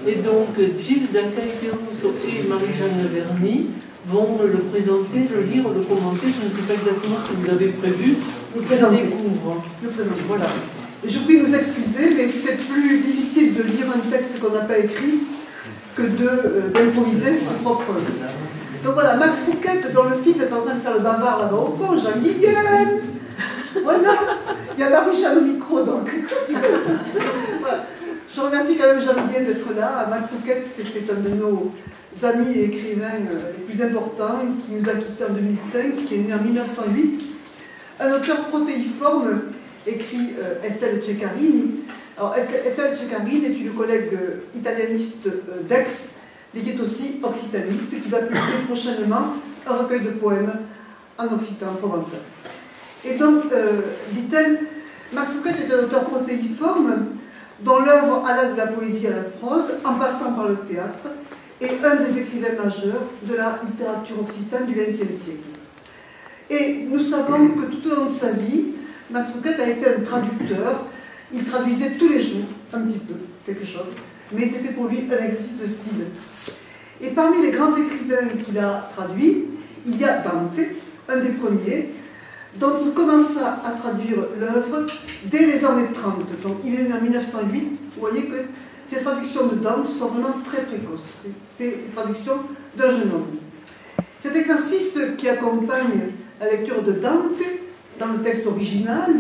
Et donc Gilles Dacaï-Pérouse et Marie-Jeanne Verny vont le présenter, le lire, le commenter. Je ne sais pas exactement ce que vous avez prévu. Le présenter. Découvre. Le présenter, voilà. Et je prie de nous excuser, mais c'est plus difficile de lire un texte qu'on n'a pas écrit que d'improviser ses propres. Donc voilà, Max Rouquette, dont le fils est en train de faire le bavard là-bas au fond, Jean-Guillaume. Voilà, il y a Marie-Jeanne au micro, donc. Voilà. Je remercie quand même Jean-Guillaume d'être là. Max Rouquette, c'était un de nos amis et écrivains les plus importants, qui nous a quittés en 2005, qui est né en 1908. Un auteur protéiforme, écrit Estelle Ceccarini. Alors, Estelle Ceccarini est une collègue italianiste d'Aix, mais qui est aussi occitaniste, qui va publier prochainement un recueil de poèmes en occitan provençal. Et donc, dit-elle, Max Rouquette est un auteur protéiforme dont l'œuvre alla de la poésie à la prose, en passant par le théâtre, est un des écrivains majeurs de la littérature occitane du XXe siècle. Et nous savons que tout au long de sa vie, Max Rouquette a été un traducteur. Il traduisait tous les jours, un petit peu, quelque chose, mais c'était pour lui un exercice de style. Et parmi les grands écrivains qu'il a traduits, il y a Dante, un des premiers, dont il commença à traduire l'œuvre dès les années 30. Donc il est né en 1908. Vous voyez que ces traductions de Dante sont vraiment très précoces. C'est une traduction d'un jeune homme. Cet exercice qui accompagne la lecture de Dante dans le texte original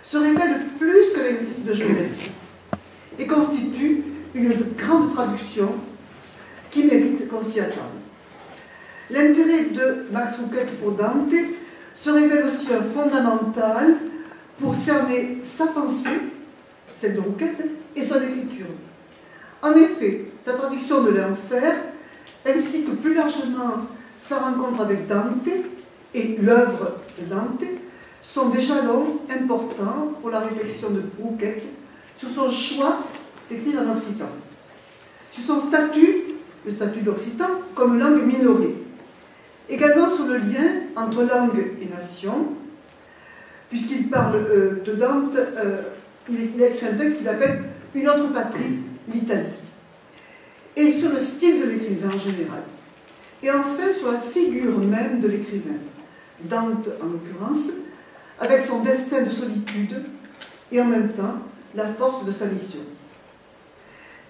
se révèle plus que l'exercice de jeunesse et constitue une grande traduction qui mérite qu'on s'y attende. L'intérêt de Max Rouquette pour Dante se révèle aussi un fondamental pour cerner sa pensée, celle de Rouquette, et son écriture. En effet, sa traduction de l'enfer, ainsi que plus largement sa rencontre avec Dante et l'œuvre de Dante, sont des jalons importants pour la réflexion de Rouquette sur son choix d'écrire en occitan, sur son statut, le statut d'occitan, comme langue minorée. Également sur le lien entre langue et nation, puisqu'il parle de Dante, il a écrit un texte qu'il appelle « Une autre patrie, l'Italie », et sur le style de l'écrivain en général. Et enfin sur la figure même de l'écrivain, Dante en l'occurrence, avec son destin de solitude et en même temps la force de sa mission.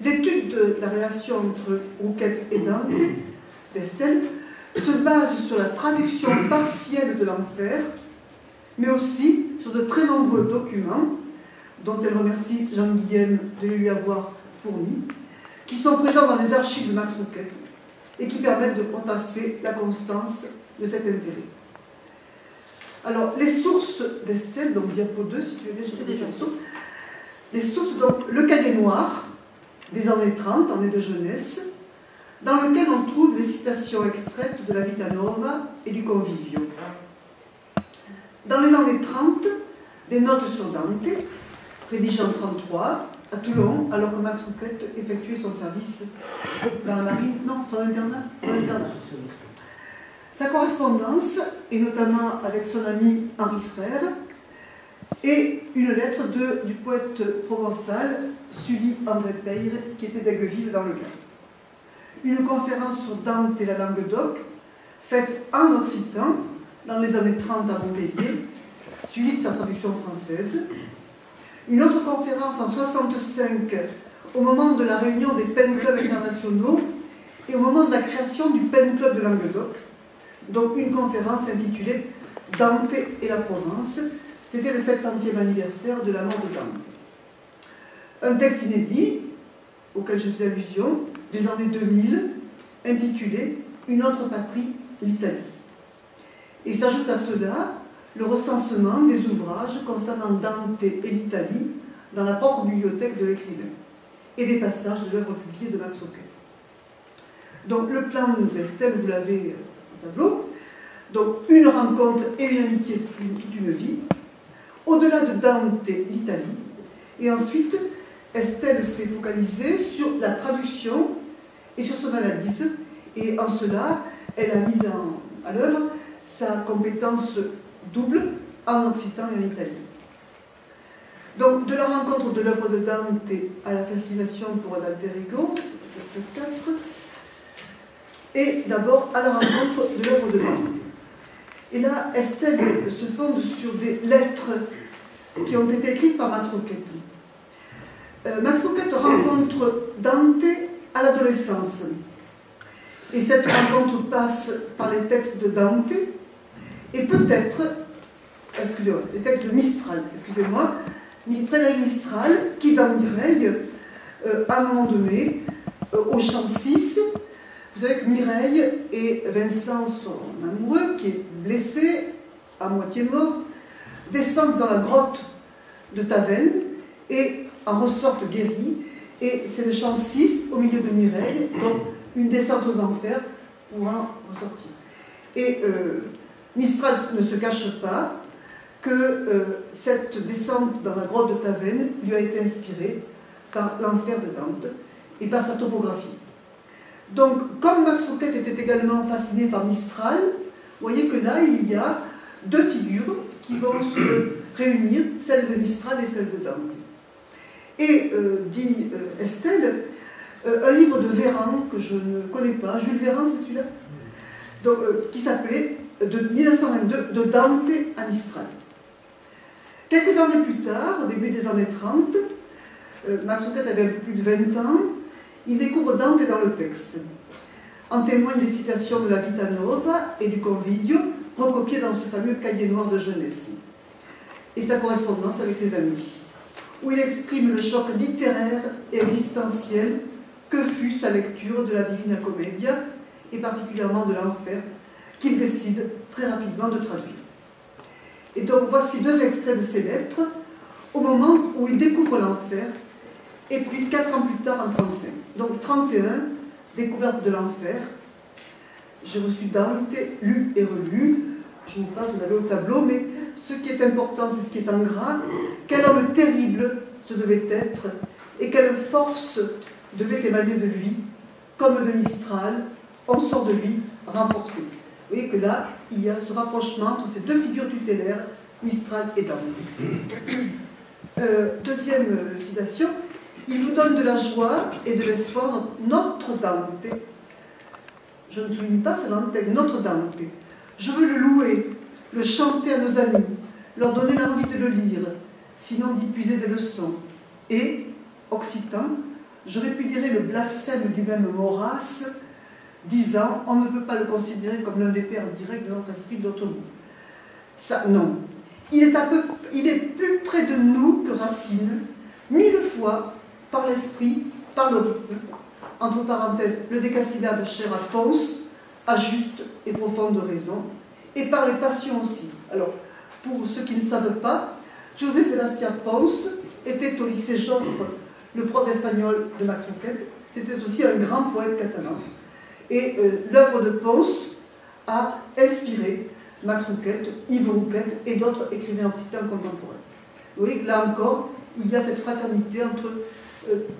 L'étude de la relation entre Rouquette et Dante, d'Estelle, se base sur la traduction partielle de l'enfer, mais aussi sur de très nombreux documents, dont elle remercie Jean-Guillaume de lui avoir fourni, qui sont présents dans les archives de Max Rouquette et qui permettent de potasser la constance de cet intérêt. Alors, les sources d'Estelle, donc diapo 2, si tu veux bien, je déjà les sources. Les sources, donc, le cahier noir des années 30, années de jeunesse, dans lequel on trouve des citations extraites de la Vita Nova et du Convivio. Dans les années 30, des notes sur Dante, rédigées en 1933, à Toulon, alors que Max Rouquette effectuait son service dans la marine, non, son internat. Sa correspondance, et notamment avec son ami Henri Frère, et une lettre du poète provençal Sully André Peyre, qui était d'Aiguevive dans le Gard. Une conférence sur Dante et la Languedoc, faite en occitan dans les années 30 à Montpellier, suivie de sa traduction française. Une autre conférence en 1965, au moment de la réunion des Pen Clubs internationaux et au moment de la création du Pen Club de Languedoc, donc une conférence intitulée Dante et la Provence. C'était le 700e anniversaire de la mort de Dante. Un texte inédit, auquel je fais allusion, des années 2000, intitulé « Une autre patrie, l'Italie ». Et s'ajoute à cela le recensement des ouvrages concernant Dante et l'Italie dans la propre bibliothèque de l'écrivain, et des passages de l'œuvre publiée de Max Rouquette. Donc le plan d'Estelle, vous l'avez au tableau, donc une rencontre et une amitié toute une vie, au-delà de Dante, l'Italie, et ensuite Estelle s'est focalisée sur la traduction et sur son analyse, et en cela, elle a mis à l'œuvre sa compétence double en occitan et en italien. Donc, de la rencontre de l'œuvre de Dante à la fascination pour un alter ego, c'est le 4, et d'abord à la rencontre de l'œuvre de Dante. Et là, Estelle se fonde sur des lettres qui ont été écrites par Max Roquette. Max Roquette rencontre Dante à l'adolescence. Et cette rencontre passe par les textes de Dante et peut-être, excusez-moi, les textes de Mistral, excusez-moi, Frédéric Mistral, qui dans Mireille, à un moment donné, au chant 6, vous savez que Mireille et Vincent, son amoureux, qui est blessé, à moitié mort, descendent dans la grotte de Tavennes et en ressortent guéris. Et c'est le chant 6 au milieu de Mireille, donc une descente aux enfers pour en ressortir. Et Mistral ne se cache pas que cette descente dans la grotte de Tavennes lui a été inspirée par l'enfer de Dante et par sa topographie. Donc, comme Max Roquette était également fasciné par Mistral, vous voyez que là, il y a deux figures qui vont se réunir, celle de Mistral et celle de Dante. Et, dit Estelle, un livre de Véran, que je ne connais pas, Jules Véran, c'est celui-là, donc, qui s'appelait, de 1922, de Dante à Mistral. Quelques années plus tard, au début des années 30, Max Roquette avait un peu plus de 20 ans, il découvre Dante dans le texte. En témoignent des citations de la Vita Nova et du Convivio, recopiées dans ce fameux cahier noir de jeunesse, et sa correspondance avec ses amis, où il exprime le choc littéraire et existentiel que fut sa lecture de la Divina Commedia, et particulièrement de l'Enfer, qu'il décide très rapidement de traduire. Et donc voici deux extraits de ces lettres, au moment où il découvre l'Enfer, et puis 4 ans plus tard en 1935. Donc 31, découverte de l'Enfer. J'ai reçu Dante, lu et relu. Je vous passe, vous l'avez au tableau, mais ce qui est important, c'est ce qui est en gras. Quel homme terrible ce devait être, et quelle force devait émaner de lui, comme de Mistral, on sort de lui renforcé. Vous voyez que là, il y a ce rapprochement entre ces deux figures tutélaires, Mistral et Dante. Deuxième citation. Il vous donne de la joie et de l'espoir, notre Dante. Je ne souligne pas, c'est notre Dante. Je veux le louer, le chanter à nos amis, leur donner l'envie de le lire, sinon d'y puiser des leçons. Et, occitan, je répudierai le blasphème du même Maurras, disant on ne peut pas le considérer comme l'un des pères directs de notre esprit d'autonomie. Ça, non. Il est plus près de nous que Racine, 1000 fois, par l'esprit, par le rythme, entre parenthèses, le décasyllabe cher à Ponce, à juste et profonde raison, et par les passions aussi. Alors, pour ceux qui ne savent pas, José Sebastián Ponce était au lycée Joffre, le prof espagnol de Max Roquette, c'était aussi un grand poète catalan. Et l'œuvre de Ponce a inspiré Max Roquette, Yves Roquette et d'autres écrivains occitans contemporains. Vous voyez que là encore, il y a cette fraternité entre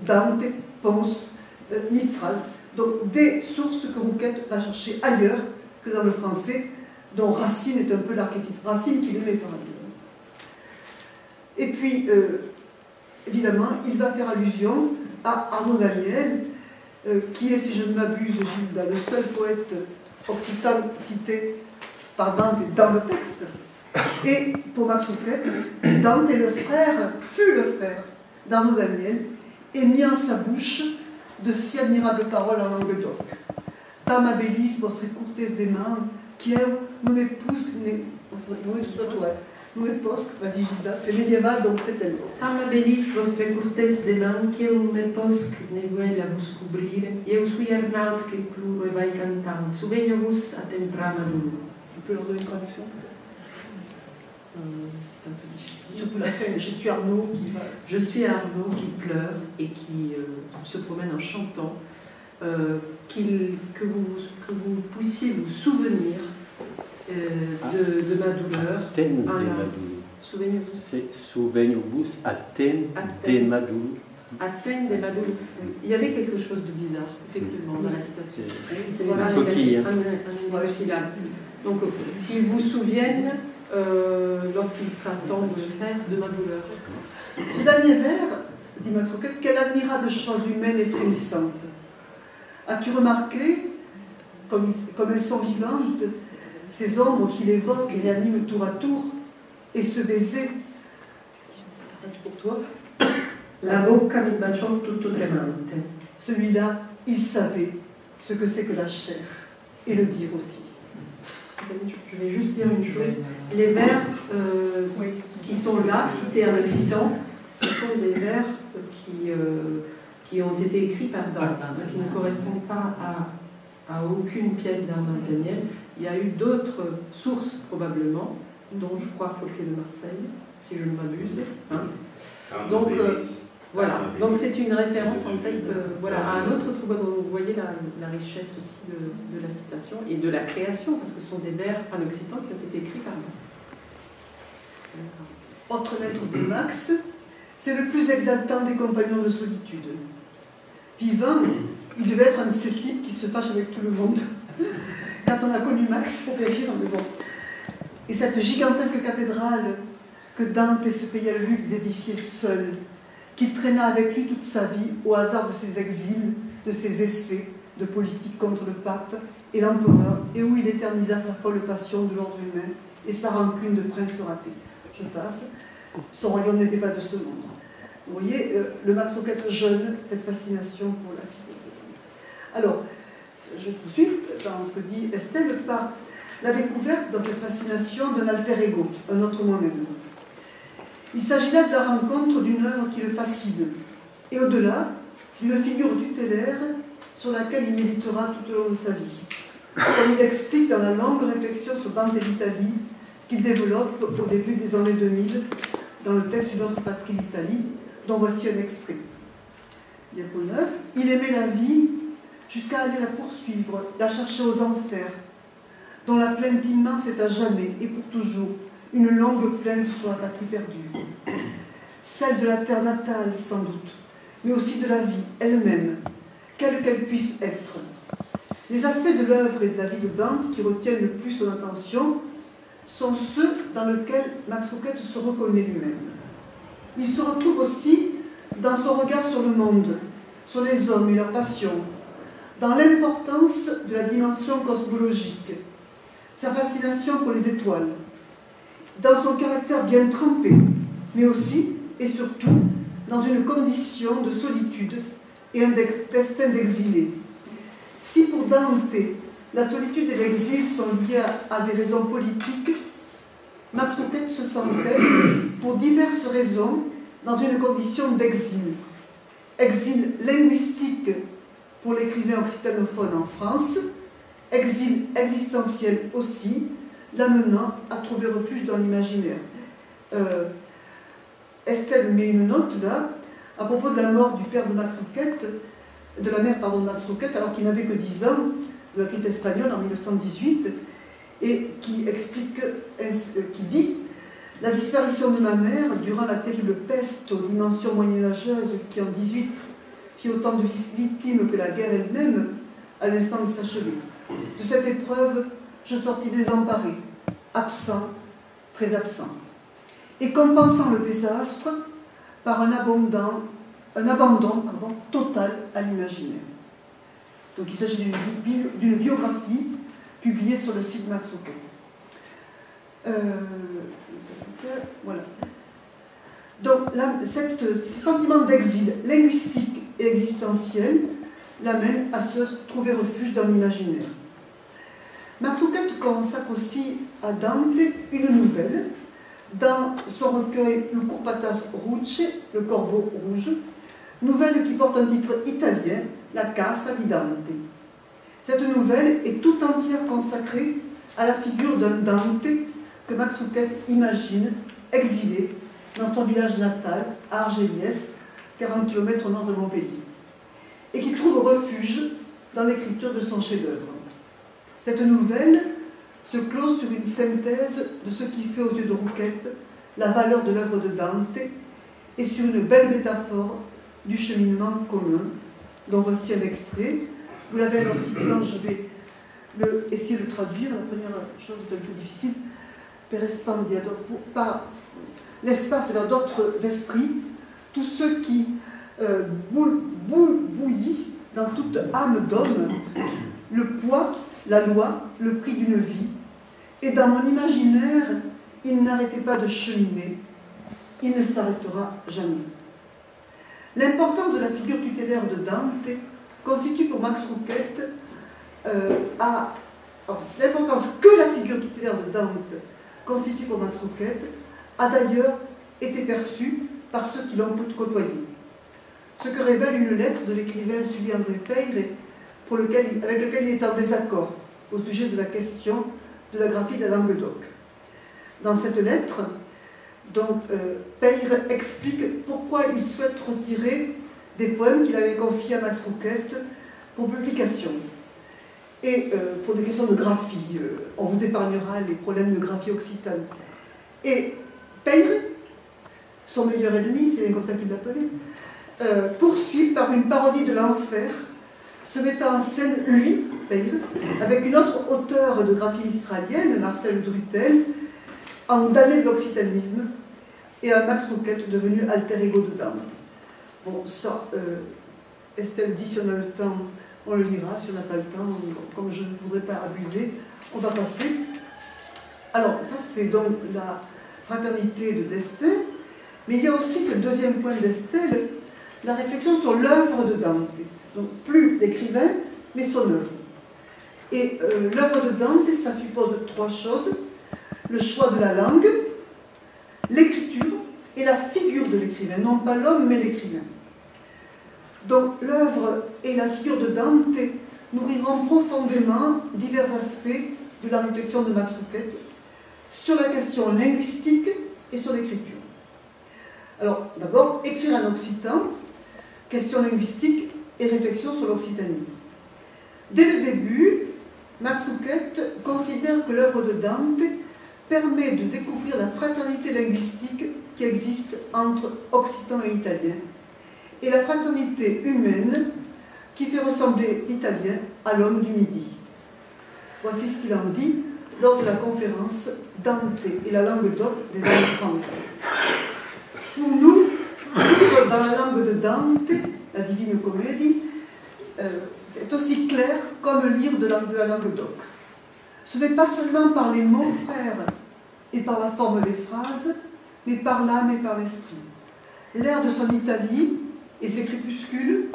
Dante, Ponce, Mistral, donc des sources que Roquette va chercher ailleurs que dans le français, dont Racine est un peu l'archétype. Racine qui l'aimait par ailleurs. Et puis, évidemment, il va faire allusion à Arnaud Daniel, qui est, si je ne m'abuse, Gilda, le seul poète occitan cité par Dante dans le texte. Et pour Max Roquette, Dante est le frère, fut le frère d'Arnaud Daniel, et mis en sa bouche de si admirables paroles en Languedoc. Tam abellis vostre curtes demande, qui nous m'épouse, nous m'éposque, vas-y Gilda, c'est médiéval donc c'est elle. Tam abellis vostre curtes demande, qui nous m'éposque, ne vuel a vos couvrir, eu sui arnaut que pluro et vai cantam, souvenez-vous à tempra maduro. Tu peux leur donner une traduction c'est un peu difficile. Surtout la fin, je suis Arnaud qui va... Je suis Arnaud qui pleure et qui se promène en chantant, que vous puissiez vous souvenir de ma douleur. Athènes de ma douleur. Souvenez-vous. C'est souvenez-vous, Athènes de ma douleur. Athènes de ma douleur. Il y avait quelque chose de bizarre, effectivement, dans la citation. C'est une coquille. Un syllabe. Donc, qu'ils vous souviennent lorsqu'il sera temps de le faire, de ma douleur. Ce dernier vers, dit Max Roquette, quelle admirable chose humaine et frémissante. As-tu remarqué, comme elles sont vivantes, ces ombres qui l'évoquent et l'animent tour à tour, et ce baiser, c'est pour toi. La bocca mi baciò tutto tremante. Celui-là, il savait ce que c'est que la chair, et le dire aussi. Je vais juste dire une chose. Les vers qui sont là, cités en occitan, ce sont des vers qui ont été écrits par Dante, qui ne correspondent pas à aucune pièce d'art dantonienne. Il y a eu d'autres sources, probablement, dont je crois Folquet de Marseille, si je ne m'abuse. Hein. Donc, voilà. Donc c'est une référence, en fait, voilà, à un autre troubadour. Vous voyez la richesse aussi de la citation et de la création, parce que ce sont des vers en occitan qui ont été écrits par Dante. Autre lettre de Max, c'est le plus exaltant des compagnons de solitude. Vivant, il devait être un de ces types qui se fâche avec tout le monde. Quand on a connu Max, c'était évident, mais bon. Et cette gigantesque cathédrale que Dante se payait le luxe d'édifier seul, qu'il traîna avec lui toute sa vie au hasard de ses exils, de ses essais de politique contre le pape et l'empereur, et où il éternisa sa folle passion de l'ordre humain et sa rancune de prince raté. Je passe. Son royaume n'était pas de ce monde. Vous voyez, le Max Roquette jeune, cette fascination pour la figure de Dante. Alors, je poursuis dans ce que dit Estelle par la découverte dans cette fascination d'un alter ego, un autre moi-même. Il s'agit là de la rencontre d'une œuvre qui le fascine, et au-delà, d'une figure tutélaire sur laquelle il méditera tout au long de sa vie. Comme il explique dans la longue réflexion sur Dante et l'Italie qu'il développe au début des années 2000 dans le texte Une autre patrie d'Italie, dont voici un extrait. Diapo 9. Il aimait la vie jusqu'à aller la poursuivre, la chercher aux enfers, dont la plainte immense est à jamais et pour toujours une longue plainte sur la patrie perdue. Celle de la terre natale, sans doute, mais aussi de la vie elle-même, quelle qu'elle puisse être. Les aspects de l'œuvre et de la vie de Dante qui retiennent le plus son attention sont ceux dans lesquels Max Roquette se reconnaît lui-même. Il se retrouve aussi dans son regard sur le monde, sur les hommes et leurs passions, dans l'importance de la dimension cosmologique, sa fascination pour les étoiles, dans son caractère bien trempé, mais aussi et surtout dans une condition de solitude et un destin d'exilé. Si pour Dante, la solitude et l'exil sont liés à des raisons politiques, Max Roquette se sentait, pour diverses raisons, dans une condition d'exil. Exil linguistique pour l'écrivain occitanophone en France, exil existentiel aussi, l'amenant à trouver refuge dans l'imaginaire. Estelle met une note là, à propos de la mort du père de Max Roquette, de la mère de Max Roquette, alors qu'il n'avait que 10 ans, de la grippe espagnole en 1918, et qui explique, qui dit « La disparition de ma mère, durant la terrible peste aux dimensions moyenâgeuses qui en 18 fit autant de victimes que la guerre elle-même, à l'instant de s'achever. De cette épreuve, je sortis désemparé, absent, très absent, et compensant le désastre par un abandon total à l'imaginaire. » Donc il s'agit d'une biographie publiée sur le site Max Roquette. Voilà. Donc ce sentiment d'exil linguistique et existentiel l'amène à se trouver refuge dans l'imaginaire. Max Roquette consacre aussi à Dante une nouvelle dans son recueil Le Curpatas Ruce, le corbeau rouge, nouvelle qui porte un titre italien, La Casa di Dante. Cette nouvelle est tout entière consacrée à la figure d'un Dante que Max Roquette imagine exilé dans son village natal, à Argéliès, 40 km au nord de Montpellier, et qui trouve refuge dans l'écriture de son chef-d'œuvre. Cette nouvelle se clôt sur une synthèse de ce qui fait aux yeux de Roquette la valeur de l'œuvre de Dante et sur une belle métaphore du cheminement commun, dont voici un extrait. Vous l'avez alors cité, je vais essayer de le traduire. La première chose est un peu difficile. per espandia, par l'espace vers d'autres esprits, tout ce qui bouillit dans toute âme d'homme, le poids, la loi, le prix d'une vie. Et dans mon imaginaire, il n'arrêtait pas de cheminer, il ne s'arrêtera jamais. L'importance de la figure tutélaire de Dante constitue pour Max Rouquette l'importance que la figure tutélaire de Dante constitue pour Max Rouquette a d'ailleurs été perçue par ceux qui l'ont côtoyé. Ce que révèle une lettre de l'écrivain Sully André Peyre avec lequel il est en désaccord au sujet de la question de la graphie de la Languedoc. Dans cette lettre, Peyre explique pourquoi il souhaite retirer des poèmes qu'il avait confiés à Max Rouquette pour publication. Et pour des questions de graphie, on vous épargnera les problèmes de graphie occitane. Et Peyre, son meilleur ennemi, c'est comme ça qu'il l'appelait, poursuit par une parodie de l'enfer, se mettant en scène, lui, Peyre, avec une autre auteure de graphie mistralienne, Marcel Drutel, en damné de l'occitanisme, et un Max Rouquette devenu alter ego de Dante. Bon, ça, Estelle dit, si on a le temps, on le lira, si on n'a pas le temps, comme je ne voudrais pas abuser, on va passer. Alors, ça c'est donc la fraternité d'Estelle, mais il y a aussi, c'est le deuxième point d'Estelle, la réflexion sur l'œuvre de Dante. Donc, plus l'écrivain, mais son œuvre. Et l'œuvre de Dante, ça suppose trois choses: le choix de la langue, l'écriture et la figure de l'écrivain, non pas l'homme, mais l'écrivain. Donc l'œuvre et la figure de Dante nourriront profondément divers aspects de la réflexion de Max Rouquette sur la question linguistique et sur l'écriture. Alors d'abord, écrire en occitan, question linguistique et réflexion sur l'Occitanie. Dès le début, Max Rouquette considère que l'œuvre de Dante permet de découvrir la fraternité linguistique qui existe entre occitan et italien, et la fraternité humaine qui fait ressembler l'italien à l'homme du Midi. Voici ce qu'il en dit lors de la conférence Dante et la Languedoc des années 30. Pour nous, lire dans la langue de Dante, la Divine Comédie, c'est aussi clair comme lire de la Languedoc. Ce n'est pas seulement par les mots frères et par la forme des phrases, mais par l'âme et par l'esprit. L'air de son Italie et ses crépuscules,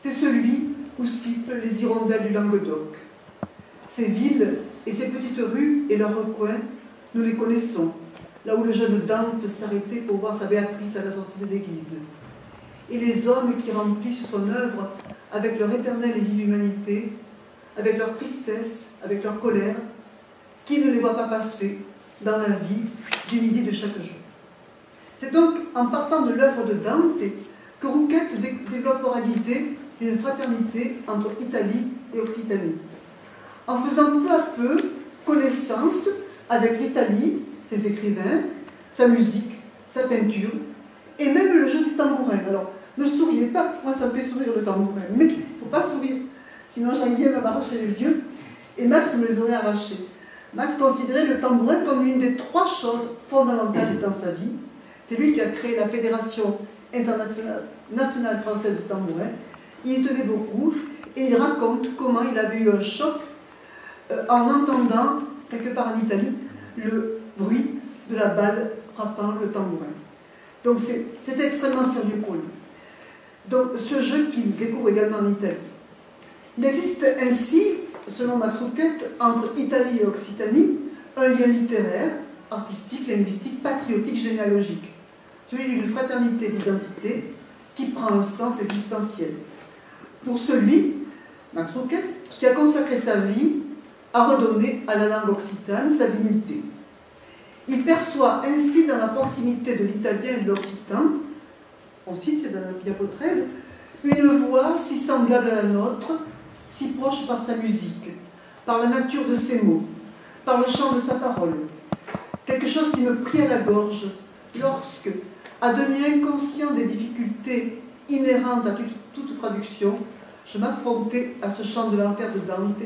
c'est celui où sifflent les hirondelles du Languedoc. Ces villes et ces petites rues et leurs recoins, nous les connaissons, là où le jeune Dante s'arrêtait pour voir sa Béatrice à la sortie de l'église. Et les hommes qui remplissent son œuvre avec leur éternelle et vive humanité, avec leur tristesse, avec leur colère, qui ne les voit pas passer dans la vie du Midi de chaque jour. C'est donc en partant de l'œuvre de Dante que Rouquette développera l'idée d'une fraternité entre Italie et Occitanie, en faisant peu à peu connaissance avec l'Italie, ses écrivains, sa musique, sa peinture, et même le jeu du tambourin. Alors, ne souriez pas, moi ça me fait sourire le tambourin, mais il ne faut pas sourire, sinon Jean-Guillaume va m'arracher les yeux, et Max me les aurait arrachés. Max considérait le tambourin comme l'une des trois choses fondamentales dans sa vie. C'est lui qui a créé la Fédération nationale française de tambourin. Il y tenait beaucoup, et il raconte comment il avait eu un choc en entendant, quelque part en Italie, le bruit de la balle frappant le tambourin. Donc c'était extrêmement sérieux pour lui. Donc ce jeu qu'il découvre également en Italie. Il existe ainsi, selon Max Rouquette, entre Italie et Occitanie, un lien littéraire, artistique, linguistique, patriotique, généalogique. Celui d'une fraternité d'identité qui prend un sens existentiel. Pour celui, Max Rouquette, qui a consacré sa vie à redonner à la langue occitane sa dignité. Il perçoit ainsi dans la proximité de l'italien et de l'occitan, on cite, c'est dans la diapo 13, une voix si semblable à la nôtre, si proche par sa musique, par la nature de ses mots, par le chant de sa parole. Quelque chose qui me prit à la gorge lorsque, à demi inconscient des difficultés inhérentes à toute traduction, je m'affrontais à ce chant de l'enfer de Dante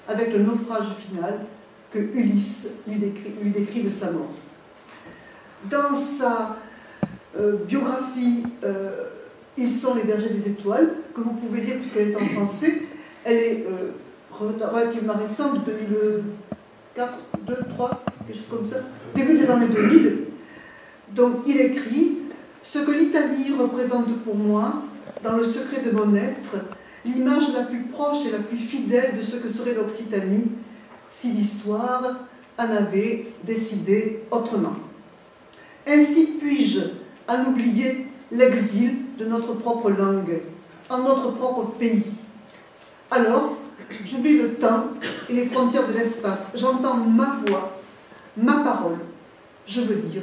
avec le naufrage final que Ulysse lui décrit de sa mort. Dans sa biographie Ils sont les bergers des étoiles, que vous pouvez lire puisqu'elle est en français, elle est relativement récente, 2004, 2, 3, quelque chose comme ça, début des années 2000. Donc il écrit « Ce que l'Italie représente pour moi, dans le secret de mon être, l'image la plus proche et la plus fidèle de ce que serait l'Occitanie, si l'histoire en avait décidé autrement. Ainsi puis-je en oublier l'exil de notre propre langue, en notre propre pays. Alors, j'oublie le temps et les frontières de l'espace. J'entends ma voix, ma parole, je veux dire,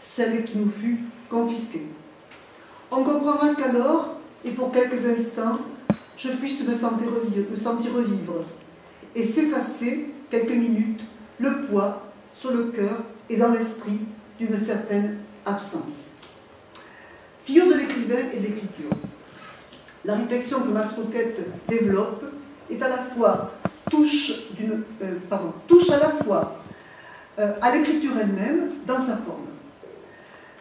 celle qui nous fut confisquée. On comprendra qu'alors, et pour quelques instants, je puisse me sentir revivre et s'effacer quelques minutes le poids sur le cœur et dans l'esprit d'une certaine absence. Figure de l'écrivain et de l'écriture. La réflexion que Max Roquette développe est à la fois touche à la fois à l'écriture elle-même dans sa forme.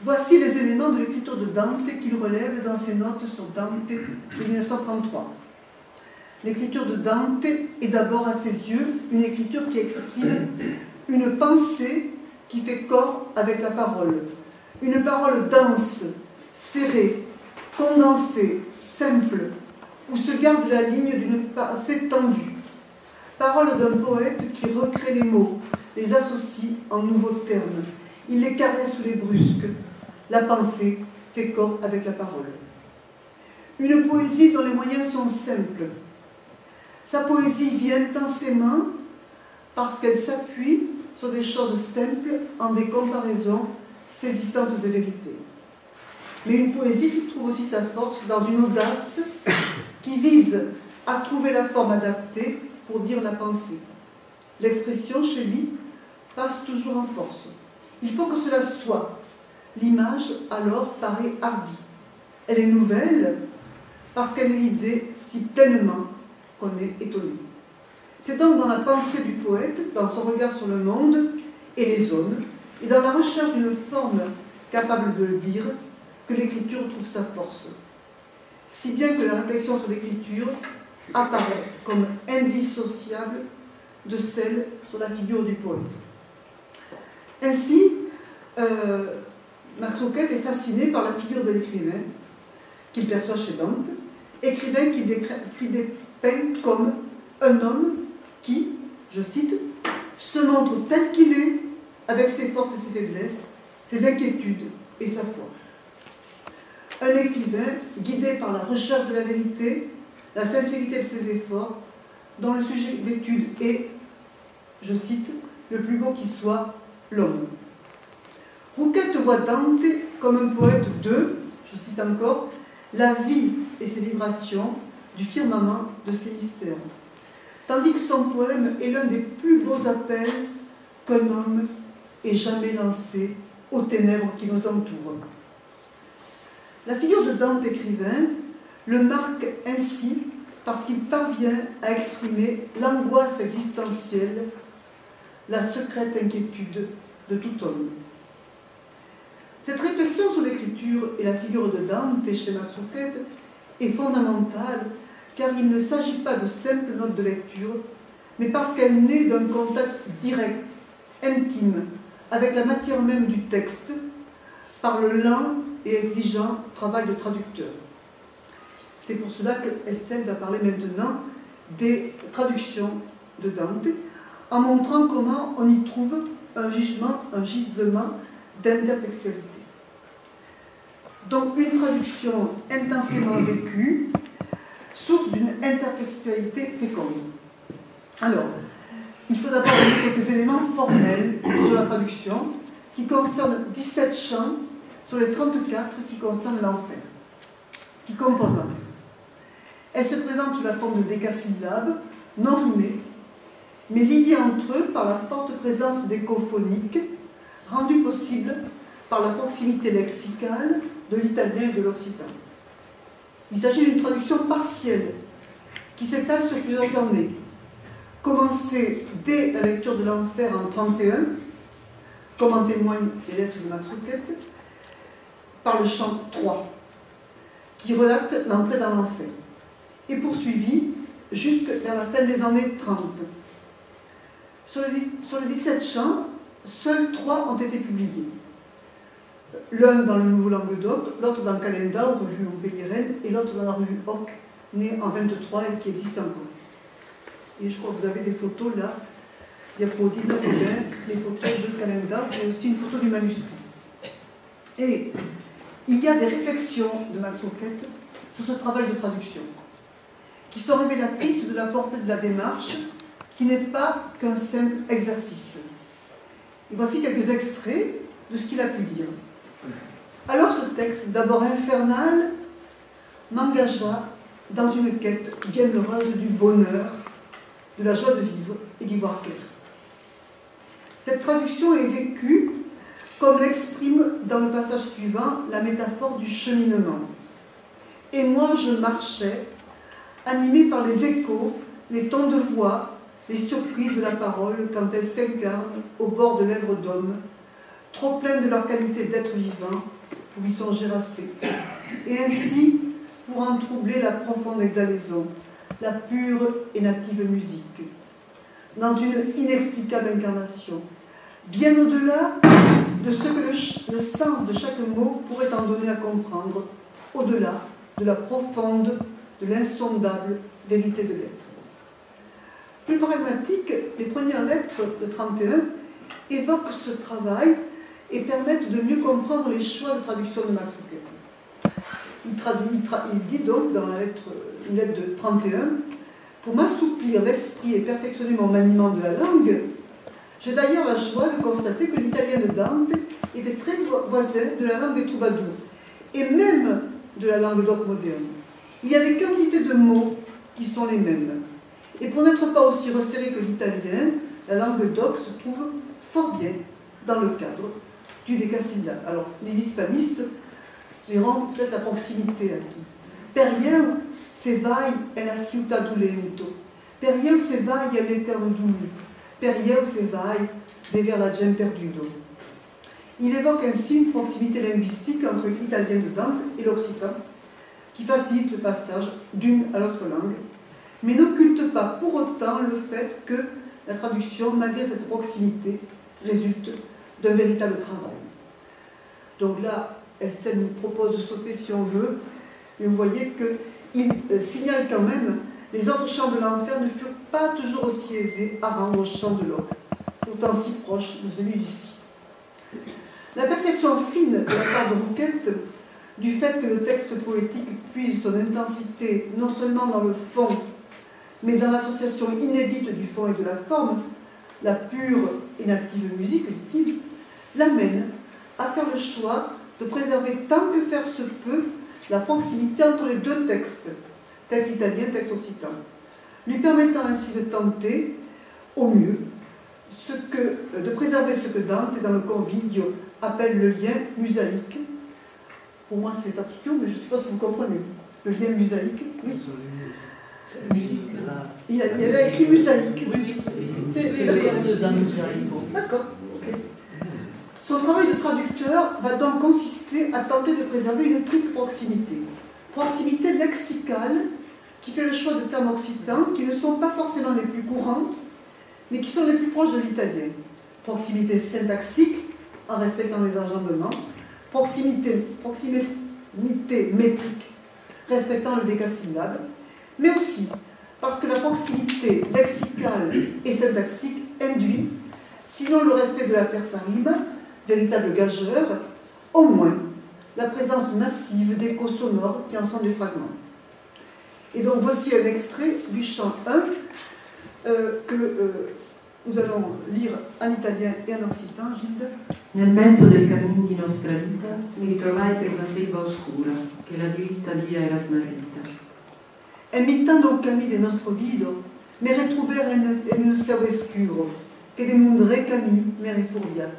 Voici les éléments de l'écriture de Dante qu'il relève dans ses notes sur Dante de 1933. L'écriture de Dante est d'abord à ses yeux une écriture qui exprime une pensée qui fait corps avec la parole. Une parole dense, serrée, condensée, simple, où se garde la ligne d'une pensée tendue. Parole d'un poète qui recrée les mots, les associe en nouveaux termes. Il les caresse ou les brusque. La pensée fait corps avec la parole. Une poésie dont les moyens sont simples. Sa poésie vient intensément parce qu'elle s'appuie sur des choses simples en des comparaisons saisissantes de vérité. Mais une poésie qui trouve aussi sa force dans une audace qui vise à trouver la forme adaptée pour dire la pensée. L'expression, chez lui, passe toujours en force. Il faut que cela soit. L'image, alors, paraît hardie. Elle est nouvelle parce qu'elle est l'idée si pleinement qu'on est étonné. C'est donc dans la pensée du poète, dans son regard sur le monde et les hommes, et dans la recherche d'une forme capable de le dire, que l'écriture trouve sa force. Si bien que la réflexion sur l'écriture apparaît comme indissociable de celle sur la figure du poète. Ainsi, Max Roquette est fasciné par la figure de l'écrivain qu'il perçoit chez Dante, écrivain qui dépeint comme un homme qui, je cite, se montre tel qu'il est, avec ses forces et ses faiblesses, ses inquiétudes et sa foi. Un écrivain guidé par la recherche de la vérité, la sincérité de ses efforts, dont le sujet d'étude est, je cite, le plus beau qui soit, l'homme. Roquette voit Dante comme un poète de, je cite encore, la vie et ses vibrations du firmament de ses mystères, tandis que son poème est l'un des plus beaux appels qu'un homme ait jamais lancé aux ténèbres qui nous entourent. La figure de Dante écrivain le marque ainsi parce qu'il parvient à exprimer l'angoisse existentielle, la secrète inquiétude de tout homme. Cette réflexion sur l'écriture et la figure de Dante chez Max Roquette est fondamentale car il ne s'agit pas de simples notes de lecture, mais parce qu'elle naît d'un contact direct, intime, avec la matière même du texte, par le lent et exigeant travail de traducteur. C'est pour cela que Estelle va parler maintenant des traductions de Dante, en montrant comment on y trouve un gisement d'intertextualité. Donc une traduction intensément vécue, source d'une intertextualité féconde. Alors, il faut d'abord donner quelques éléments formels sur la traduction, qui concernent 17 chants sur les 34 qui concernent l'enfer, qui composent l'enfer. Elle se présente sous la forme de décasyllabes, non rimés, mais liés entre eux par la forte présence d'échos phoniques, rendue possible par la proximité lexicale de l'italien et de l'occitan. Il s'agit d'une traduction partielle, qui s'étale sur plusieurs années, commencé dès la lecture de l'enfer en 1931, comme en témoignent les lettres de Max Rouquette, par le chant 3, qui relate l'entrée dans l'enfer, et poursuivi jusque vers la fin des années 30. Sur les 17 chants, seuls 3 ont été publiés. L'un dans le Nouveau Languedoc, l'autre dans Calenda, aux revues montpelliéraines, et l'autre dans la revue Hoc, née en 23 et qui existe encore. Et je crois que vous avez des photos là, diapo 19 et 20, les photos de Calenda, et aussi une photo du manuscrit. Et il y a des réflexions de Max Rouquette sur ce travail de traduction, qui sont révélatrices de la portée de la démarche, qui n'est pas qu'un simple exercice. Et voici quelques extraits de ce qu'il a pu dire. Alors ce texte, d'abord infernal, m'engagea dans une quête bienheureuse du bonheur, de la joie de vivre et d'y voir clair. Cette traduction est vécue comme l'exprime dans le passage suivant la métaphore du cheminement. Et moi je marchais, animé par les échos, les tons de voix, les surprises de la parole quand elle s'incarne au bord de lèvres d'hommes, trop pleines de leur qualité d'être vivant pour y songer assez, et ainsi pour en troubler la profonde exhalaison, la pure et native musique, dans une inexplicable incarnation, bien au-delà de ce que le sens de chaque mot pourrait en donner à comprendre, au-delà de la profonde, de l'insondable vérité de l'être. Plus pragmatique, les premières lettres de 31 évoquent ce travail et permettent de mieux comprendre les choix de traduction de Max Rouquette. Il dit donc dans une lettre de 31, « Pour m'assouplir l'esprit et perfectionner mon maniement de la langue, j'ai d'ailleurs la joie de constater que l'italien de Dante était très voisin de la langue des troubadours, et même de la langue d'oc moderne. Il y a des quantités de mots qui sont les mêmes. Et pour n'être pas aussi resserré que l'italien, la langue d'oc se trouve fort bien dans le cadre du décasyllabe. » Alors, les hispanistes verront peut-être la proximité aquí. Perieu se vai è la città du lento. Perieu se vai è l'eterno dulu. Perieu se vai vers la gem perdudo. Il évoque ainsi une proximité linguistique entre l'italien de Dante et l'occitan, qui facilite le passage d'une à l'autre langue, mais n'occulte pas pour autant le fait que la traduction, malgré cette proximité, résulte d'un véritable travail. Donc là, Estelle nous propose de sauter si on veut, mais vous voyez qu'il signale quand même les autres chants de l'enfer ne furent pas toujours aussi aisés à rendre au chant de l'homme, pourtant si proche de celui-ci. La perception fine de la part de Rouquette du fait que le texte poétique puise son intensité non seulement dans le fond, mais dans l'association inédite du fond et de la forme, la pure et native musique, dit-il, l'amène à faire le choix de préserver tant que faire se peut la proximité entre les deux textes, texte italien, texte occitan, lui permettant ainsi de tenter, au mieux, de préserver ce que Dante, dans le Convivio, appelle le lien musaïque. Pour moi, c'est obscur, mais je ne sais pas si vous comprenez. Le lien musaïque, oui. C'est la musique, là. Il a écrit musaïque. Oui, c'est le terme d'un musaïco. D'accord, ok. Son travail de traducteur va donc consister à tenter de préserver une triple proximité. Proximité lexicale, qui fait le choix de termes occitans qui ne sont pas forcément les plus courants, mais qui sont les plus proches de l'italien. Proximité syntaxique, en respectant les enjambements. Proximité métrique, respectant le décasyllabe. Mais aussi parce que la proximité lexicale et syntaxique induit, sinon le respect de la terza rime, véritable gageur, au moins la présence massive d'échos sonores qui en sont des fragments. Et donc voici un extrait du chant 1 que nous allons lire en italien et en occitan, Gilles. Nel mezzo del cammin di nostra vita mi ritrovai per una selva oscura, che la diritta via era smarrita. En mitad del camino de nuestro vida me retrouvai en un selva oscuro, que de mon vrai camino me refourviat.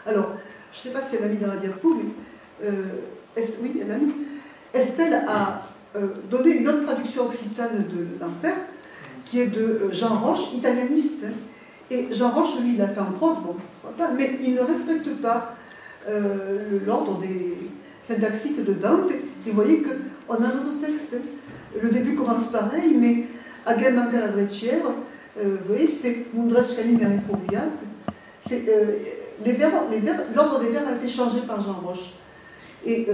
Alors, je ne sais pas si elle a mis dans la diapo, mais oui, elle a mis. Estelle a donné une autre traduction occitane de l'enfer, qui est de Jean Roche, italianiste. Et Jean Roche, lui, il a fait un prod, bon, mais il ne respecte pas l'ordre des syntaxiques de Dante. Et vous voyez qu'on a un autre texte. Le début commence pareil, mais Agem anche la drecciera, vous voyez, c'est Mundrescani Merifoviat. L'ordre des vers a été changé par Jean Roche. Et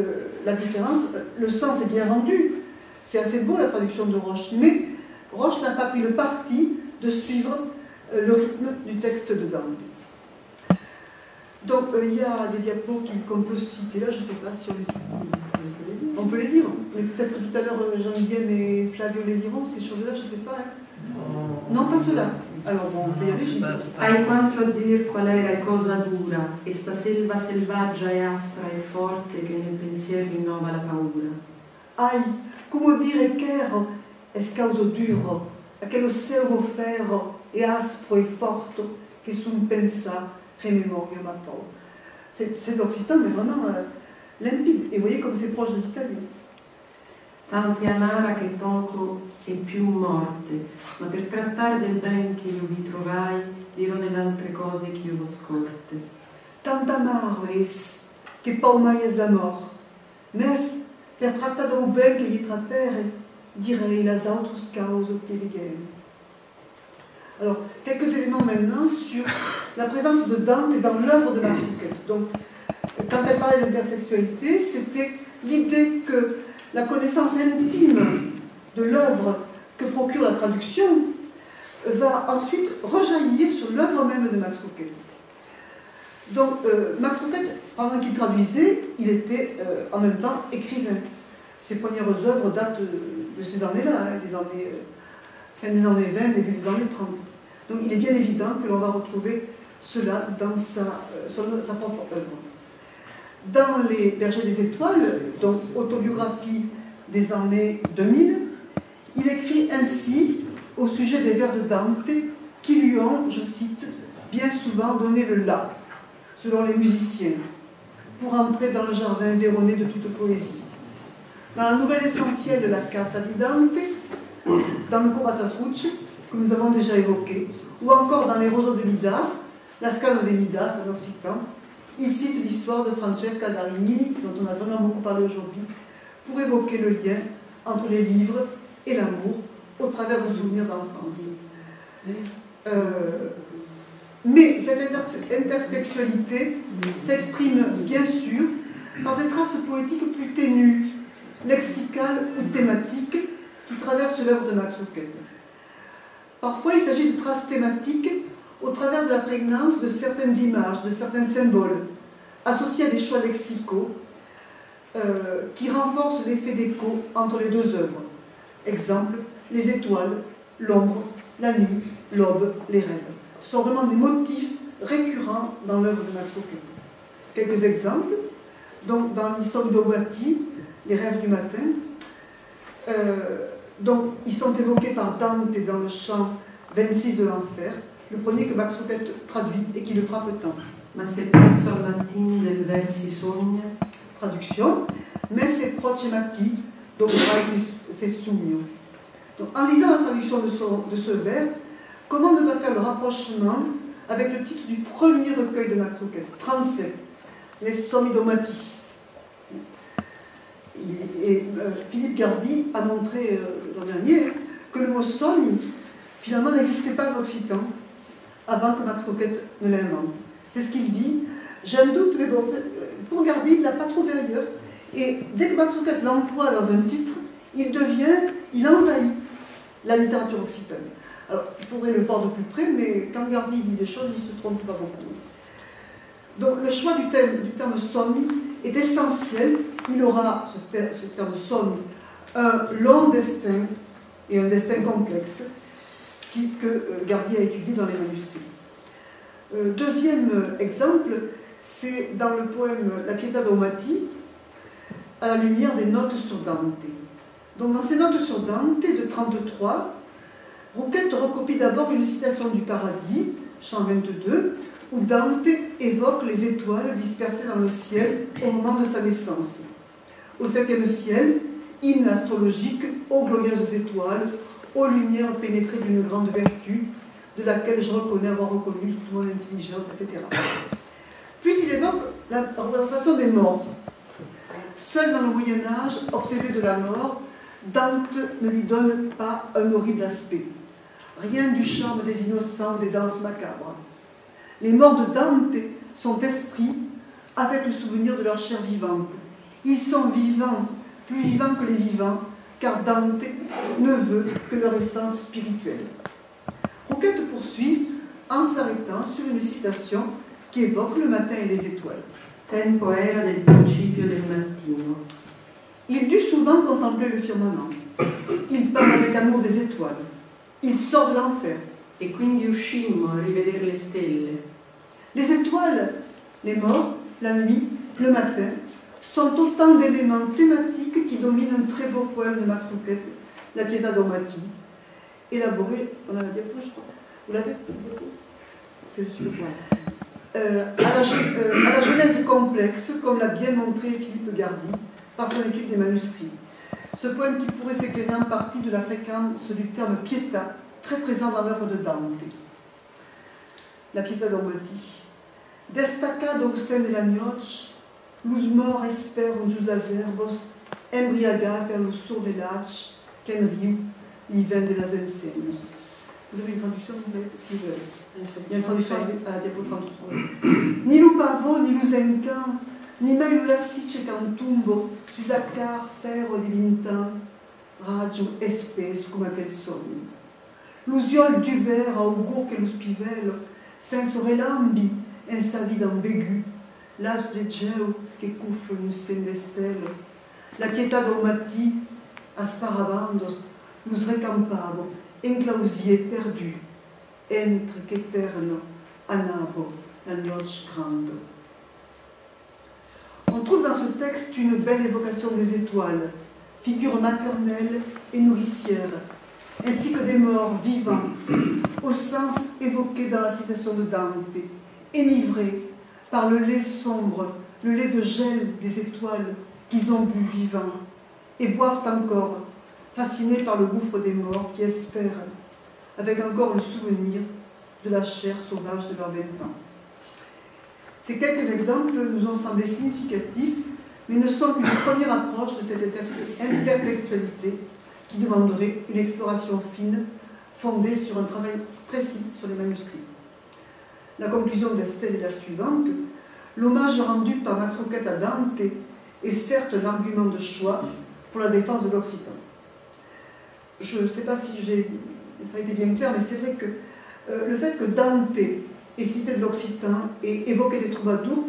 la différence, le sens est bien rendu. C'est assez beau la traduction de Roche, mais Roche n'a pas pris le parti de suivre le rythme du texte de Dante. Donc il y a des diapos qu'on peut citer là, je ne sais pas si on peut les lire. Mais peut-être que tout à l'heure Jean-Guillaume et Flavio les liront, ces choses-là, je ne sais pas. Hein. Non, pas cela. Alors bon, on peut y aller. Hai quanto a dir qual era cosa dura, e sta selva selvaggia e aspra e forte che nel pensiero rinnova la paura. Ai, come dire qu'ero es causo duro, aquello servo ferro e aspro e forte che sun pensa rememorio ma paura. C'est l'occitan, mais vraiment limpide. Et vous voyez comme c'est proche de l'italien. Tanti amara che poco e più morte, ma per trattare del ben che io vi trovai, dirò nelle altre cose che io vo scorte. Tant amaro es, che pau maies d'amor, mes per trattare del ben che gli trapere, direi las autres causes che vighem. Alors, quelques éléments maintenant sur la présence de Dante dans l'œuvre de Max Lucchette. Donc, quand elle parlait d'intertextualité, c'était l'idée que la connaissance intime de l'œuvre que procure la traduction va ensuite rejaillir sur l'œuvre même de Max Lucchette. Donc, Max Lucchette, pendant qu'il traduisait, il était en même temps écrivain. Ses premières œuvres datent de ces années-là, hein, fin des années 20, début des années 30. Donc, il est bien évident que l'on va retrouver cela dans sa propre œuvre. Dans Les Bergers des Étoiles, donc autobiographie des années 2000, il écrit ainsi au sujet des vers de Dante qui lui ont, je cite, bien souvent donné le la, selon les musiciens, pour entrer dans le jardin véronné de toute poésie. Dans la nouvelle essentielle de la Casa di Dante, dans le Combatas Rucci, que nous avons déjà évoqué, ou encore dans les Roseaux de Midas, la Scala de Midas en occitan, il cite l'histoire de Francesca d'Arimini, dont on a vraiment beaucoup parlé aujourd'hui, pour évoquer le lien entre les livres et l'amour au travers de souvenirs d'enfance. Mais cette intertextualité s'exprime bien sûr par des traces poétiques plus ténues, lexicales ou thématiques qui traversent l'œuvre de Max Lucchette. Parfois, il s'agit de traces thématiques au travers de la prégnance de certaines images, de certains symboles, associés à des choix lexicaux qui renforcent l'effet d'écho entre les deux œuvres. Exemple, les étoiles, l'ombre, la nuit, l'aube, les rêves. Ce sont vraiment des motifs récurrents dans l'œuvre de Max Lucchette. Quelques exemples. Donc, dans l'Issom Daumati, les rêves du matin, donc, ils sont évoqués par Dante dans le chant 26 de l'enfer, le premier que Max Lucchette traduit et qui le frappe tant. Ma se presso al matin del ver si sogna. Traduction. Mais c'est prochemati, donc c'est sogno. Donc, en lisant la traduction de ce vers, comment ne pas faire le rapprochement avec le titre du premier recueil de Max Lucchette, 37, Les Sommi Daumati. Et Philippe Gardy a montré l'an dernier que le mot sommi, finalement, n'existait pas en occitan avant que Max Lucchette ne l'invente. C'est ce qu'il dit. J'ai un doute, mais bon, pour Gardy, il ne l'a pas trouvé ailleurs. Et dès que Max Lucchette l'emploie dans un titre, il envahit la littérature occitane. Alors, il faudrait le voir de plus près, mais quand Gardy dit des choses, il ne se trompe pas beaucoup. Donc, le choix du terme sommi est essentiel. Il aura, ce terme sommi, un long destin et un destin complexe que Gardy a étudié dans les manuscrits. Deuxième exemple, c'est dans le poème La Pietà Daumati, à la lumière des notes sur Dante. Donc, dans ces notes sur Dante de 33, Lucchette recopie d'abord une citation du Paradis, chant 22, où Dante évoque les étoiles dispersées dans le ciel au moment de sa naissance. Au 7e ciel, hymne astrologique, ô glorieuses étoiles, ô lumière pénétrée d'une grande vertu, de laquelle je reconnais avoir reconnu toute mon intelligence, etc. Puis il évoque la représentation des morts. Seul dans le Moyen-Âge, obsédé de la mort, Dante ne lui donne pas un horrible aspect. Rien du charme des innocents, des danses macabres. Les morts de Dante sont esprits avec le souvenir de leur chair vivante. Ils sont vivants, plus vivants que les vivants, car Dante ne veut que leur essence spirituelle. Rouquette poursuit en s'arrêtant sur une citation qui évoque le matin et les étoiles. Tempo era del principio del mattino. Il dut souvent contempler le firmament. Il parle avec amour des étoiles. Il sort de l'enfer. E quindi uscimmo a rivedere le stelle. Les étoiles, les morts, la nuit, le matin, sont autant d'éléments thématiques qui dominent un très beau poème de Max Rouquette, La Pietà Domati, élaboré, on a la diapo, je crois. Vous l'avez? C'est le poème. À la genèse complexe, comme l'a bien montré Philippe Gardy par son étude des manuscrits. Ce poème qui pourrait s'éclairer en partie de la fréquence du terme pietà, très présent dans l'œuvre de Dante. La Pietà Domati. Destacado sen della noche, luz mor esperam dos azerbos, embriagar per lo sur de l'âge, qu'en riu, l'hiver de las enseignes. Vous avez une traduction, si vous voulez. Il y a une traduction à la diapo 33. Ni lu pavo, ni lu zencan, ni mai lu lassice cantumbo, sus la car ferro di vintan, raggio espes come aquel sogno. L'usiol d'Uber augur che lo spivello, senso relambi, en sa vida ambegu, l'âge de geo che cuffle un sendestelo, la pietà domati, asparabandos, lus recampavo, enclausier perdu, entre qu'eterno, anabo, la noche grande. On trouve dans ce texte une belle évocation des étoiles, figure maternelle et nourricière, ainsi que des morts vivants, au sens évoqué dans la citation de Dante, émivrés par le lait sombre, le lait de gel des étoiles qu'ils ont bu vivants, et boivent encore, fascinés par le gouffre des morts qui espèrent, avec encore le souvenir de la chair sauvage de leurs 20 ans. Ces quelques exemples nous ont semblé significatifs, mais ne sont qu'une première approche de cette intertextualité qui demanderait une exploration fine, fondée sur un travail précis sur les manuscrits. La conclusion d'Estelle est la suivante. L'hommage rendu par Max Rouquette à Dante est certes un argument de choix pour la défense de l'Occitan. Je ne sais pas si ça a été bien clair, mais c'est vrai que le fait que Dante ait cité de l'Occitan et évoqué des troubadours,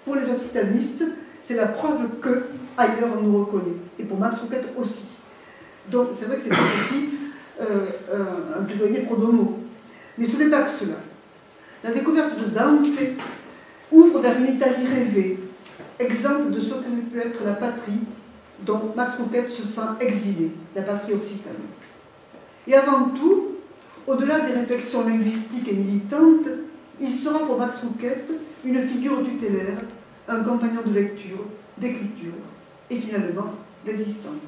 pour les occitanistes, c'est la preuve que ailleurs on nous reconnaît. Et pour Max Rouquette aussi. Donc c'est vrai que c'est aussi un plaidoyer pro domo. Mais ce n'est pas que cela. La découverte de Dante ouvre vers une Italie rêvée, exemple de ce que peut être la patrie dont Max Rouquette se sent exilé, la patrie occitane. Et avant tout, au-delà des réflexions linguistiques et militantes, il sera pour Max Rouquette une figure tutélaire, un compagnon de lecture, d'écriture et finalement d'existence.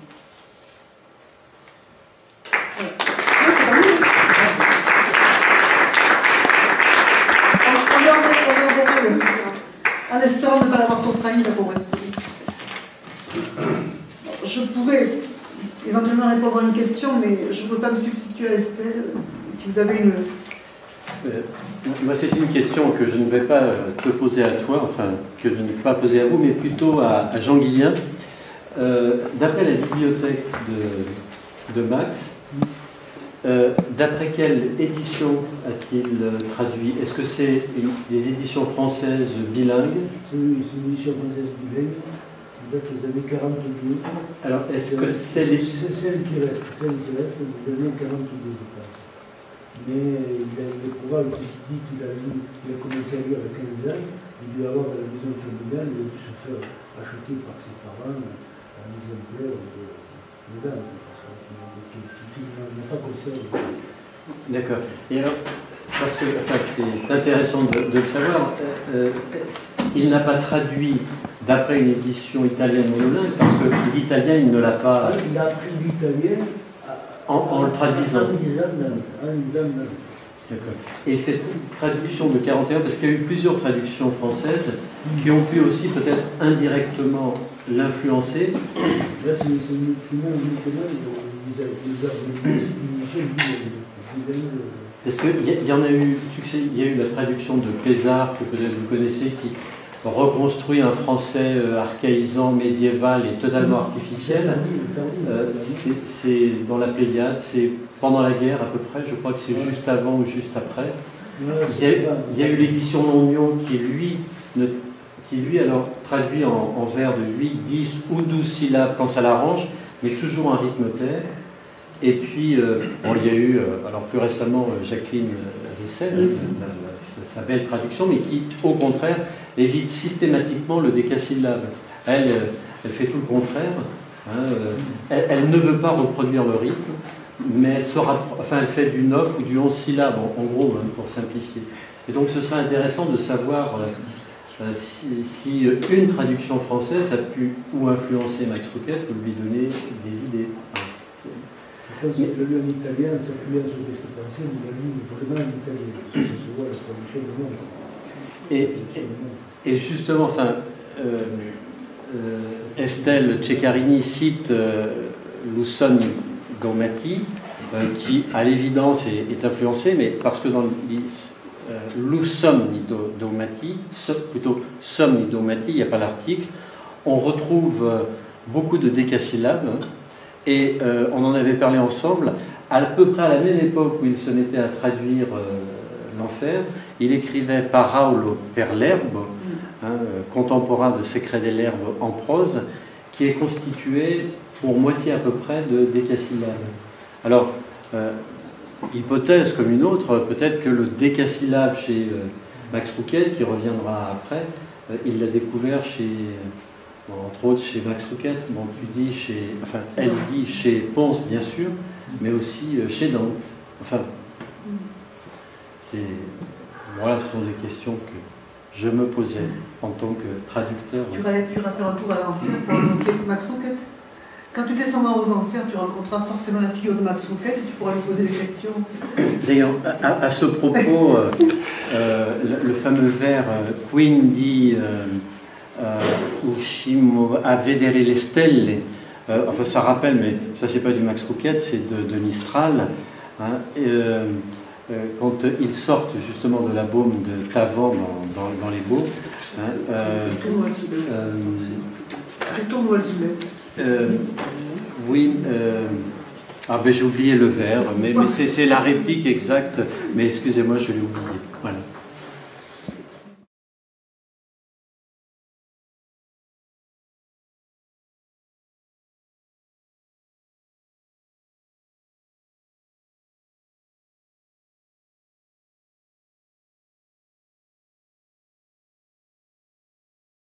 En espérant ne pas l'avoir trop trahi là pour rester. Je pourrais éventuellement répondre à une question, mais je ne peux pas me substituer à Estelle. Si vous avez une... Moi, c'est une question que je ne vais pas te poser à toi, enfin, que je ne vais pas poser à vous, mais plutôt à Jean Guillain. D'après la bibliothèque de Max, d'après quelle édition a-t-il traduit? Est-ce que c'est des éditions françaises bilingues? C'est une édition française bilingue, qui date des années 42. Alors, est-ce que c'est celle qui reste, c'est des années 42, je pense. Mais il est probable qu'il dit qu'il a commencé à lire à 15 ans, il devait avoir dans la maison familiale, il a dû se faire acheter par ses parents un exemplaire de Dante, parce qu'il n'a pas conservé. D'accord. Et alors, parce que c'est intéressant de le savoir, il n'a pas traduit d'après une édition italienne monolingue, parce que l'italien, il ne l'a pas... Il a appris l'italien En le traduisant. En lisant. Et cette traduction de 41, parce qu'il y a eu plusieurs traductions françaises qui ont pu aussi peut-être indirectement l'influencer. Là, c'est uniquement parce qu'il y en a eu succès, il y a eu la traduction de Pézard, que peut-être vous connaissez, qui reconstruit un français archaïsant, médiéval et totalement artificiel. C'est dans la Pléiade, c'est pendant la guerre à peu près, je crois que c'est juste avant ou juste après. Il y a eu l'édition Longuyon qui lui alors traduit en vers de 8, 10 ou 12 syllabes quand ça l'arrange, mais toujours un rythme pair. Et puis, bon, il y a eu, alors plus récemment, Jacqueline Rissel, sa belle traduction, mais qui, au contraire, évite systématiquement le décasyllabe. Elle fait tout le contraire. Hein, elle ne veut pas reproduire le rythme, mais elle fait du 9 ou du 11 syllabes, en gros, hein, pour simplifier. Et donc, ce serait intéressant de savoir si une traduction française a pu ou influencer Max Rouquette ou lui donner des idées. Je pense que lui en italien, s'appuyant sur le texte français, il a lu vraiment en italien. Ça se voit, la traduction du monde. Et justement, enfin, Estelle Ceccarini cite Lussoni Domati, qui, à l'évidence, est influencé, mais parce que dans Lussoni Domati, plutôt Somni Domati, il n'y a pas l'article, on retrouve beaucoup de décasyllabes. Et on en avait parlé ensemble, à peu près à la même époque où il se mettait à traduire l'enfer, il écrivait Paolo per l'herbe, contemporain de Secret de l'herbe en prose, qui est constitué pour moitié à peu près de décasyllabes. Alors, hypothèse comme une autre, peut-être que le décasyllabe chez Max Rouquette, qui reviendra après, il l'a découvert chez... entre autres chez Max Rouquette, bon, elle dit chez Ponce bien sûr, mais aussi chez Dante. Enfin, voilà, ce sont des questions que je me posais en tant que traducteur. Tu vas faire un tour à l'enfer pour rencontrer Max Rouquette. Quand tu descendras aux enfers, tu rencontreras forcément la figure de Max Rouquette et tu pourras lui poser des questions. D'ailleurs, à ce propos, le fameux vers Quindi uscimo a vedere le stelle, enfin ça rappelle, mais ça c'est pas du Max Rouquette, c'est de Mistral, hein, quand ils sortent justement de la baume de Tavan dans les Baux. Oui, j'ai oublié le vers, mais c'est la réplique exacte, mais excusez-moi, je l'ai oublié.